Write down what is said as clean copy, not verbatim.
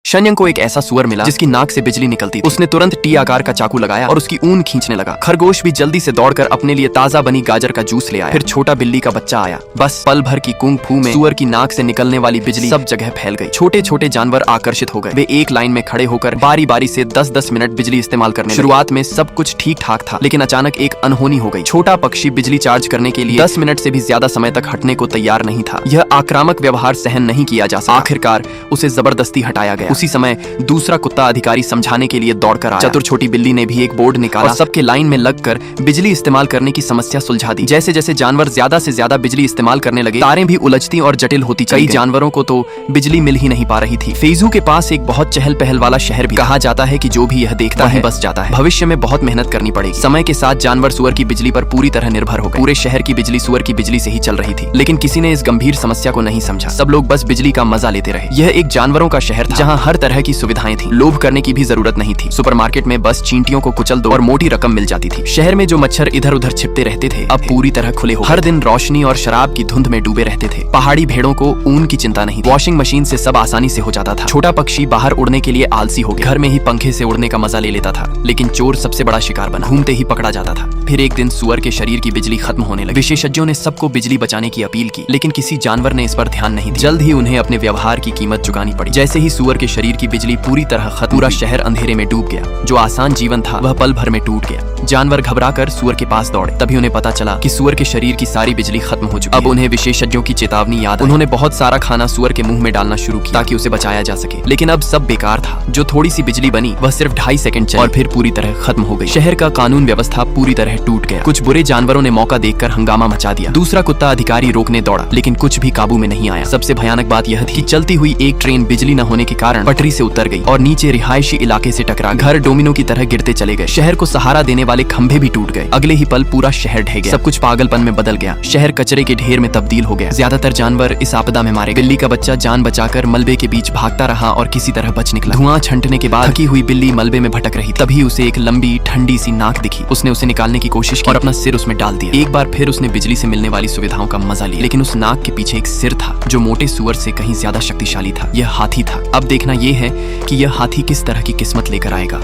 शन्यंग को एक ऐसा सुअर मिला जिसकी नाक से बिजली निकलती थी। उसने तुरंत टी आकार का चाकू लगाया और उसकी ऊन खींचने लगा। खरगोश भी जल्दी से दौड़कर अपने लिए ताजा बनी गाजर का जूस ले आया। फिर छोटा बिल्ली का बच्चा आया। बस पल भर की कुंग फू में सुअर की नाक से निकलने वाली बिजली सब जगह फैल गई। छोटे छोटे जानवर आकर्षित हो गए। वे एक लाइन में खड़े होकर बारी बारी से 10-10 मिनट बिजली इस्तेमाल करने लगे। शुरुआत में सब कुछ ठीक ठाक था, लेकिन अचानक एक अनहोनी हो गई। छोटा पक्षी बिजली चार्ज करने के लिए 10 मिनट से भी ज्यादा समय तक हटने को तैयार नहीं था। यह आक्रामक व्यवहार सहन नहीं किया जा सका। आखिरकार उसे जबरदस्ती हटाया गया। उसी समय दूसरा कुत्ता अधिकारी समझाने के लिए दौड़कर आया। चतुर छोटी बिल्ली ने भी एक बोर्ड निकाला और सबके लाइन में लगकर बिजली इस्तेमाल करने की समस्या सुलझा दी। जैसे जैसे जानवर ज्यादा से ज्यादा बिजली इस्तेमाल करने लगे, तारें भी उलझती और जटिल होती चली गईं। कई जानवरों को तो बिजली मिल ही नहीं पा रही थी। फेजू के पास एक बहुत चहल पहल वाला शहर भी। कहा जाता है कि जो भी यह देखता है बस जाता है। भविष्य में बहुत मेहनत करनी पड़ेगी। समय के साथ जानवर सुअर की बिजली पर पूरी तरह निर्भर हो गए। पूरे शहर की बिजली सुअर की बिजली से ही चल रही थी, लेकिन किसी ने इस गंभीर समस्या को नहीं समझा। सब लोग बस बिजली का मजा लेते रहे। यह एक जानवरों का शहर था जहाँ हर तरह की सुविधाएं थी। लोभ करने की भी जरूरत नहीं थी। सुपरमार्केट में बस चींटियों को कुचल दो और मोटी रकम मिल जाती थी। शहर में जो मच्छर इधर उधर छिपते रहते थे अब पूरी तरह खुले हो। हर दिन रोशनी और शराब की धुंध में डूबे रहते थे। पहाड़ी भेड़ों को ऊन की चिंता नहीं थी। वॉशिंग मशीन से सब आसानी से हो जाता था। छोटा पक्षी बाहर उड़ने के लिए आलसी हो गया। घर में ही पंखे से उड़ने का मजा ले लेता था, लेकिन चोर सबसे बड़ा शिकार बना। घूमते ही पकड़ा जाता था। फिर एक दिन सुअर के शरीर की बिजली खत्म होने लगी। विशेषज्ञों ने सबको बिजली बचाने की अपील की, लेकिन किसी जानवर ने इस पर ध्यान नहीं दिया। जल्द ही उन्हें अपने व्यवहार की कीमत चुकानी पड़ी। जैसे ही सुअर के शरीर की बिजली पूरी तरह खत्म, पूरा शहर अंधेरे में डूब गया। जो आसान जीवन था वह पल भर में टूट गया। जानवर घबराकर सुअर के पास दौड़े। तभी उन्हें पता चला कि सुअर के शरीर की सारी बिजली खत्म हो चुकी है। अब उन्हें विशेषज्ञों की चेतावनी याद आई। उन्होंने बहुत सारा खाना सुअर के मुंह में डालना शुरू किया ताकि उसे बचाया जा सके, लेकिन अब सब बेकार था। जो थोड़ी सी बिजली बनी वह सिर्फ 2.5 सेकंड चली और फिर पूरी तरह खत्म हो गई। शहर का कानून व्यवस्था पूरी तरह टूट गया। कुछ बुरे जानवरों ने मौका देखकर हंगामा मचा दिया। दूसरा कुत्ता अधिकारी रोकने दौड़ा, लेकिन कुछ भी काबू में नहीं आया। सबसे भयानक बात यह थी कि चलती हुई एक ट्रेन बिजली न होने के कारण पटरी से उतर गई और नीचे रिहायशी इलाके से टकरा। घर डोमिनो की तरह गिरते चले गए। शहर को सहारा देने वाले खंभे भी टूट गए। अगले ही पल पूरा शहर ढह गया। सब कुछ पागलपन में बदल गया। शहर कचरे के ढेर में तब्दील हो गया। ज्यादातर जानवर इस आपदा में मारे गए। बिल्ली का बच्चा जान बचाकर मलबे के बीच भागता रहा और किसी तरह बच निकला। धुआं छंटने के बाद थकी हुई बिल्ली मलबे में भटक रही। तभी उसे एक लंबी ठंडी सी नाक दिखी। उसने उसे निकालने की कोशिश की और अपना सिर उसमें डाल दिया। एक बार फिर उसने बिजली से मिलने वाली सुविधाओं का मजा लिया, लेकिन उस नाक के पीछे एक सिर था जो मोटे सुअर से कहीं ज्यादा शक्तिशाली था। यह हाथी था। अब देखना यह है कि यह हाथी किस तरह की किस्मत लेकर आएगा।